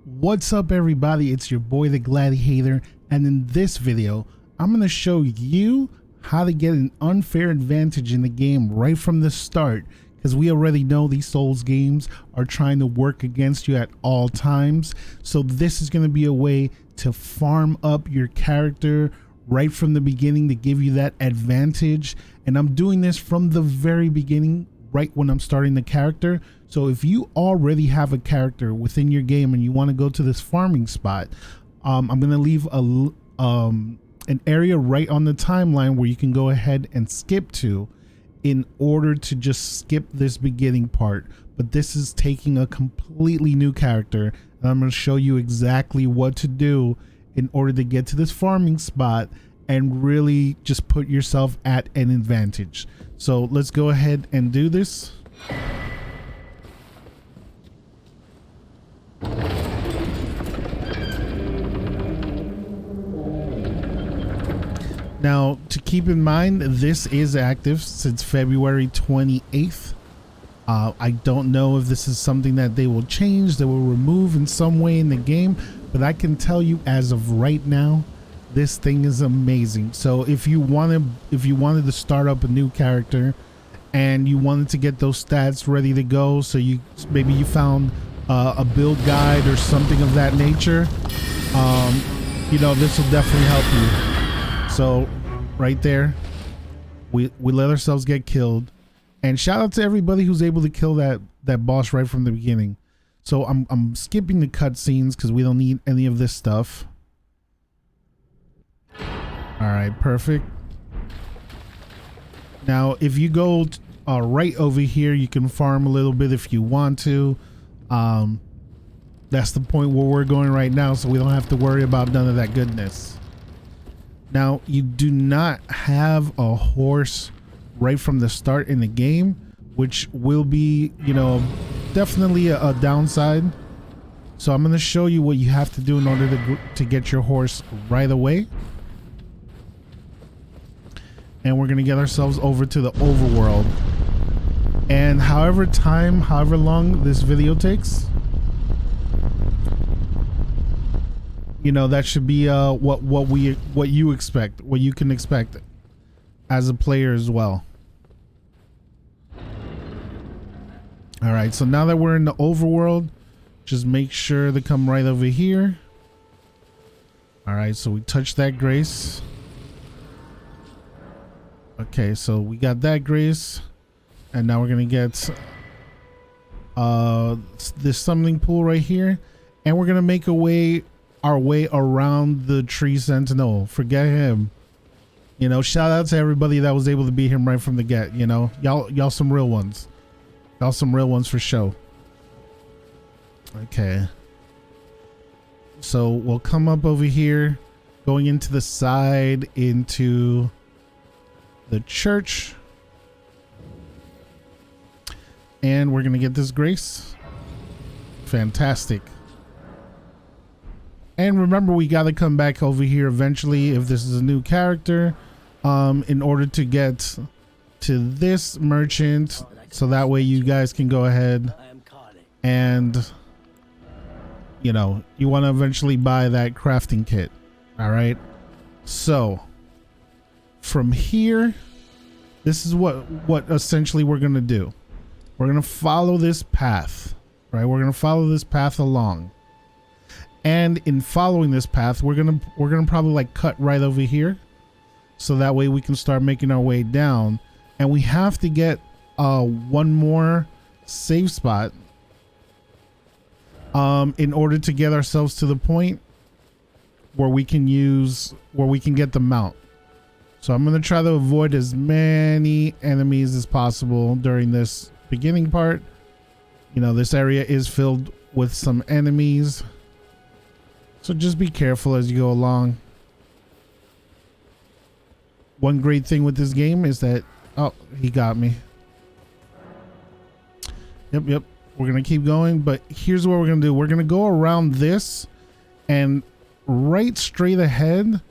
What's up, everybody? It's your boy the Gladiator, and in this video I'm going to show you how to get an unfair advantage in the game right from the start, because we already know these Souls games are trying to work against you at all times. So this is going to be a way to farm up your character right from the beginning to give you that advantage, and I'm doing this from the very beginning, right when I'm starting the character. So if you already have a character within your game and you want to go to this farming spot, I'm going to leave an area right on the timeline where you can go ahead and skip to in order to just skip this beginning part. But this is taking a completely new character, and I'm going to show you exactly what to do in order to get to this farming spot and really just put yourself at an advantage. So let's go ahead and do this. Now, to keep in mind, this is active since February 28th. I don't know if this is something that they will change, they will remove in some way in the game, but I can tell you as of right now, this thing is amazing. So if you wanted to start up a new character and you wanted to get those stats ready to go, so maybe you found a build guide or something of that nature, you know, this will definitely help you. So right there, we let ourselves get killed, and shout out to everybody who's able to kill that boss right from the beginning. So I'm skipping the cutscenes because we don't need any of this stuff. All right, perfect. Now if you go right over here, you can farm a little bit if you want to. That's the point where we're going right now, so we don't have to worry about none of that goodness. Now, you do not have a horse right from the start in the game, which will be, you know, definitely a downside. So I'm going to show you what you have to do in order to get your horse right away. And we're going to get ourselves over to the overworld. And however long this video takes, you know, that should be what you can expect as a player as well. All right, so now that we're in the overworld, just make sure to come right over here. All right, so we touch that grace. Okay, so we got that grace, and now we're gonna get this summoning pool right here, and we're gonna make our way around the tree sentinel. Forget him. You know, shout out to everybody that was able to beat him right from the get. You know, y'all some real ones. Y'all some real ones for show. Okay. So we'll come up over here, going into the side, into the church. And we're gonna get this grace. Fantastic. And remember, we got to come back over here eventually if this is a new character, in order to get to this merchant, so that way you guys can go ahead and, you know, you want to eventually buy that crafting kit. All right, so from here, this is what essentially we're gonna do. We're gonna follow this path, right? We're gonna follow this path along. And in following this path, we're gonna probably like cut right over here, so that way we can start making our way down. And we have to get one more save spot in order to get ourselves to the point where we can get the mount. So I'm gonna try to avoid as many enemies as possible during this beginning part. You know, this area is filled with some enemies, so just be careful as you go along. One great thing with this game is that, oh, he got me. Yep. We're going to keep going, but here's what we're going to do. We're going to go around this, and right straight ahead,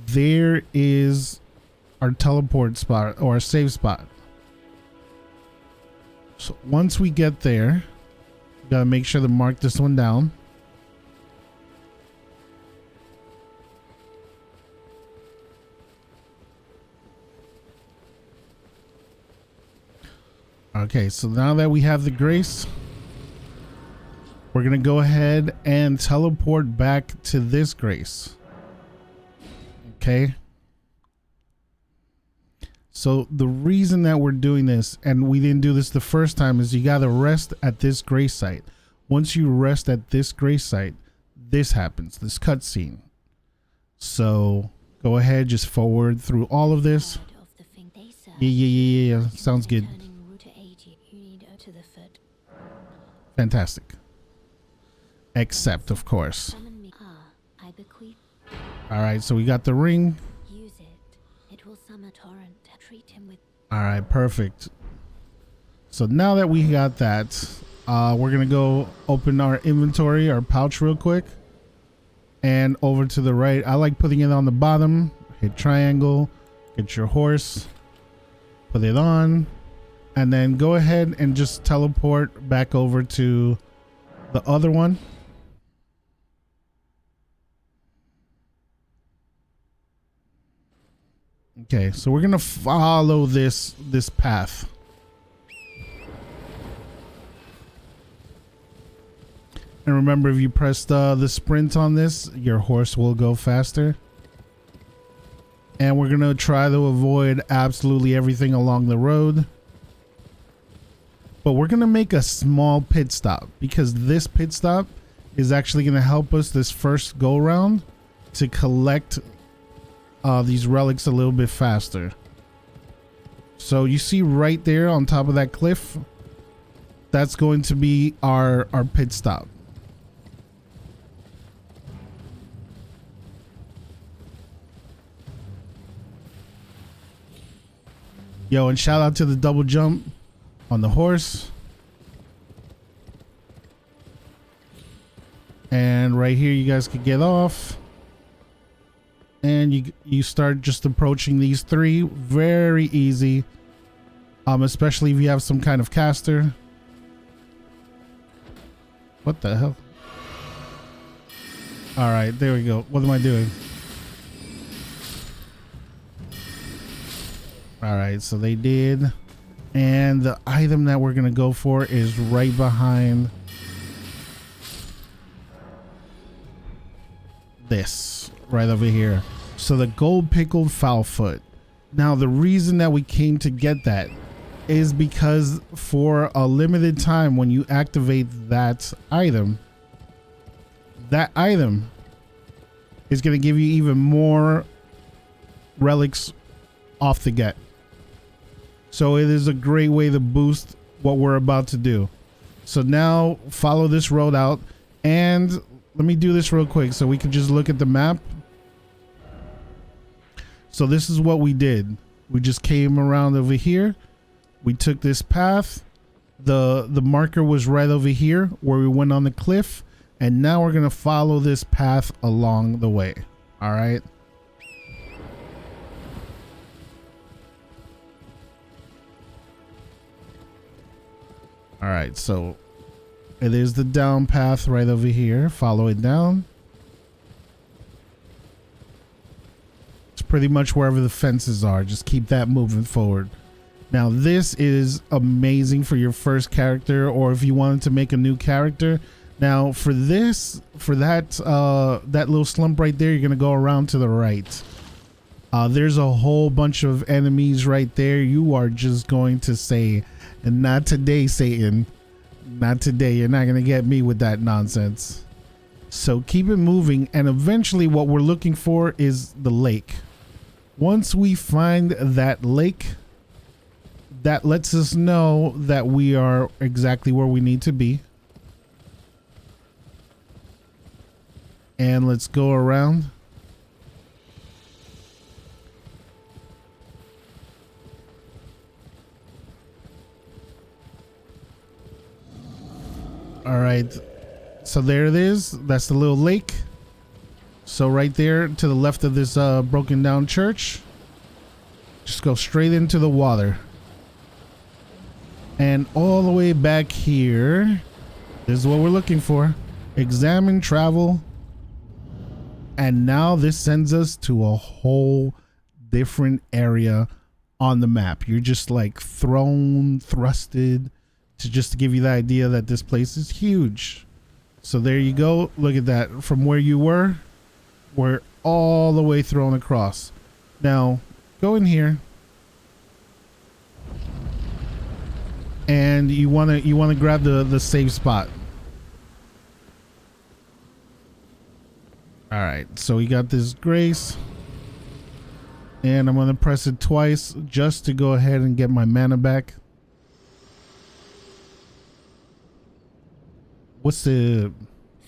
there is our teleport spot or our save spot. So once we get there, we got to make sure to mark this one down. Okay, so now that we have the grace, we're gonna go ahead and teleport back to this grace. Okay. So the reason that we're doing this, and we didn't do this the first time, is you gotta rest at this grace site. Once you rest at this grace site, this happens, this cutscene. So go ahead, just forward through all of this. Yeah. Sounds good. Fantastic. Except, of course. All right, so we got the ring. All right, perfect. So now that we got that, we're gonna go open our inventory, our pouch real quick. And over to the right, I like putting it on the bottom. Hit triangle, get your horse, put it on, and then go ahead and just teleport back over to the other one. Okay, so we're gonna follow this path. And remember, if you press the sprint on this, your horse will go faster. And we're gonna try to avoid absolutely everything along the road. But we're gonna make a small pit stop, because this pit stop is actually gonna help us this first go round to collect these relics a little bit faster. So you see right there on top of that cliff, that's going to be our pit stop. Yo, and shout out to the double jump on the horse. And right here, you guys could get off. And you start just approaching these three. Very easy. Especially if you have some kind of caster. What the hell? All right, there we go. What am I doing? All right, so they did. And the item that we're going to go for is right behind this, right over here. So the gold pickled fowl foot. Now, the reason that we came to get that is because for a limited time, when you activate that item is going to give you even more relics off the get. So it is a great way to boost what we're about to do. So now follow this road out, and let me do this real quick so we can just look at the map. So this is what we did. We just came around over here. We took this path. The marker was right over here where we went on the cliff, and now we're gonna follow this path along the way. All right. All right, so it is the down path right over here. Follow it down. It's pretty much wherever the fences are. Just keep that moving forward. Now, this is amazing for your first character, or if you wanted to make a new character. Now, for this, for that little slump right there, you're gonna go around to the right. There's a whole bunch of enemies right there. You are just going to say, and not today, Satan. Not today. You're not going to get me with that nonsense. So keep it moving. And eventually what we're looking for is the lake. Once we find that lake, that lets us know that we are exactly where we need to be. And let's go around. All right, so there it is. That's the little lake. So right there to the left of this broken down church, just go straight into the water. And all the way back here, this is what we're looking for. Examine, travel. And now this sends us to a whole different area on the map. You're just like thrusted to just to give you the idea that this place is huge. So there you go. Look at that. From where you were, we're all the way thrown across. Now go in here, and you want to grab the save spot. All right, so we got this grace, and I'm going to press it twice just to go ahead and get my mana back. What's the...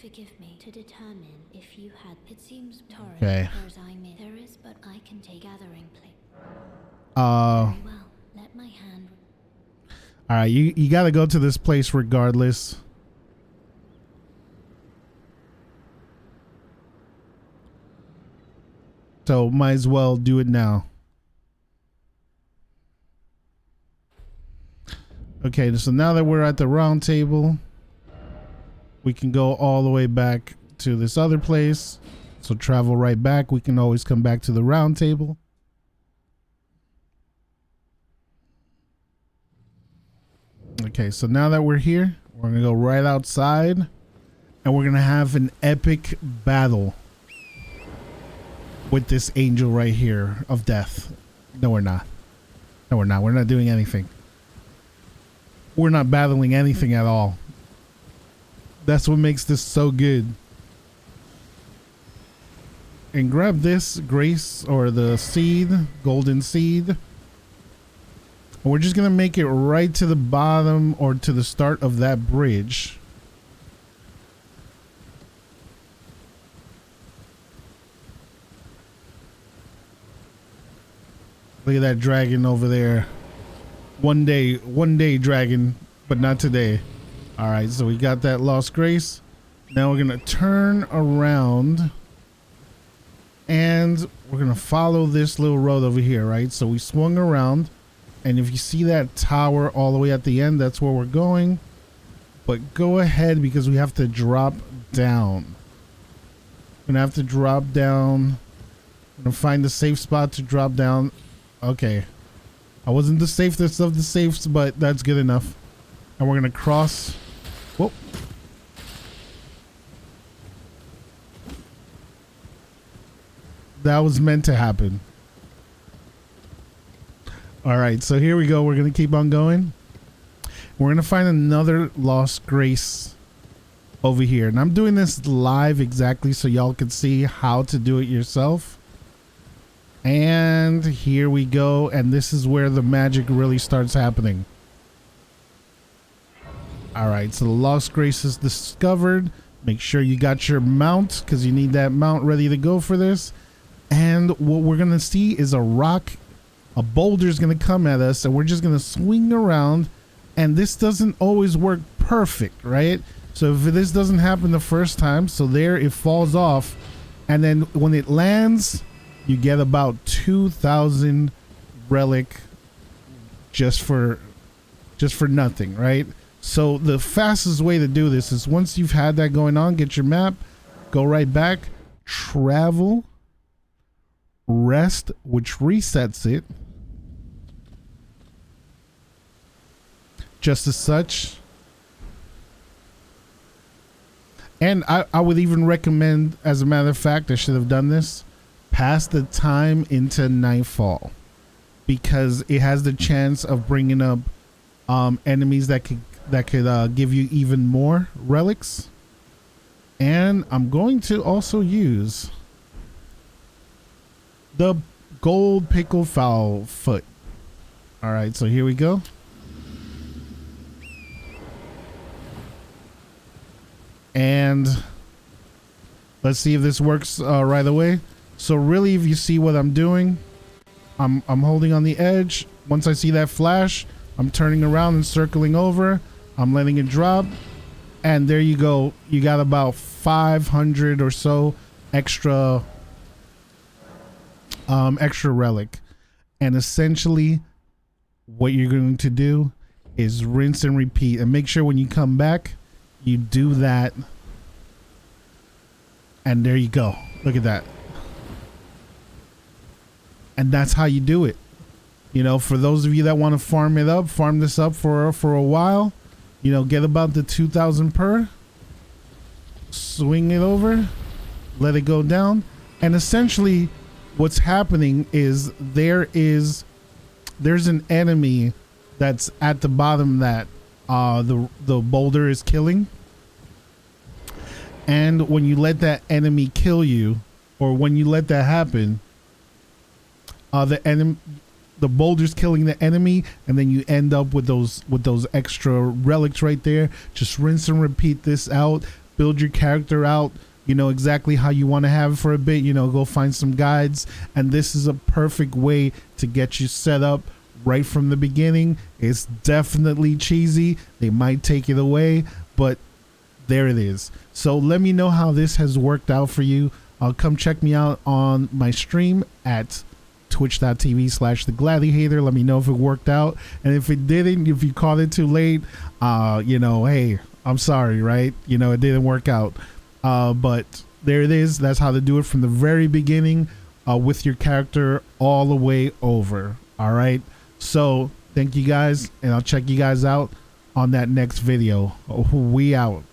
Forgive me to determine if you had... It seems torrid. Okay. There is, but I can take gathering place. All Very well. Let my hand... right, you got to go to this place regardless. So might as well do it now. Okay, so now that we're at the round table, we can go all the way back to this other place. So travel right back. We can always come back to the round table. Okay, so now that we're here, we're gonna go right outside, and we're gonna have an epic battle with this angel right here of death. No, we're not. No, we're not. We're not doing anything. We're not battling anything at all. That's what makes this so good. And grab this grace, or the seed, golden seed. And we're just gonna make it right to the bottom or to the start of that bridge. Look at that dragon over there. One day dragon, but not today. All right, so we got that lost grace. Now we're gonna turn around and we're gonna follow this little road over here, right? So we swung around, and if you see that tower all the way at the end, that's where we're going. But go ahead, because we have to drop down. We're gonna have to drop down. We're gonna find the safe spot to drop down. Okay, I wasn't the safest of the safes, but that's good enough. And we're gonna cross. Whoop. That was meant to happen. All right, so here we go. We're gonna keep on going. We're gonna find another lost grace over here, and I'm doing this live exactly so y'all can see how to do it yourself. And here we go, and this is where the magic really starts happening. All right, so the lost grace is discovered. Make sure you got your mount, because you need that mount ready to go for this. And what we're gonna see is a boulder is gonna come at us, and we're just gonna swing around. And this doesn't always work perfect, right? So if this doesn't happen the first time, so there it falls off, and then when it lands, you get about 2,000 relic just for nothing, right? So the fastest way to do this is, once you've had that going on, get your map, go right back, travel, rest, which resets it, just as such. And I would even recommend, as a matter of fact, I should have done this, pass the time into nightfall, because it has the chance of bringing up enemies that could give you even more relics. And I'm going to also use the gold pickle fowl foot. All right, so here we go. And let's see if this works right away. So really, if you see what I'm doing, I'm holding on the edge. Once I see that flash, I'm turning around and circling over. I'm letting it drop, and there you go. You got about 500 or so extra relic. And essentially what you're going to do is rinse and repeat, and make sure when you come back you do that. And there you go. Look at that. And that's how you do it. You know, for those of you that want to farm this up for a while, you know, get about the 2,000 per, swing it over, let it go down. And essentially what's happening is there's an enemy that's at the bottom that the boulder is killing. And when you let that enemy kill you, or when you let that happen, the boulder's killing the enemy, and then you end up with those extra relics right there. Just rinse and repeat this out, build your character out, you know, exactly how you want to have it for a bit, you know, go find some guides. And this is a perfect way to get you set up right from the beginning. It's definitely cheesy. They might take it away, but there it is. So let me know how this has worked out for you. Come check me out on my stream at twitch.tv/thegladiator. Let me know if it worked out, and if it didn't, if you caught it too late, you know, hey, I'm sorry, right? You know, it didn't work out, but there it is. That's how to do it from the very beginning, with your character all the way over. All right, so thank you guys, and I'll check you guys out on that next video. We out.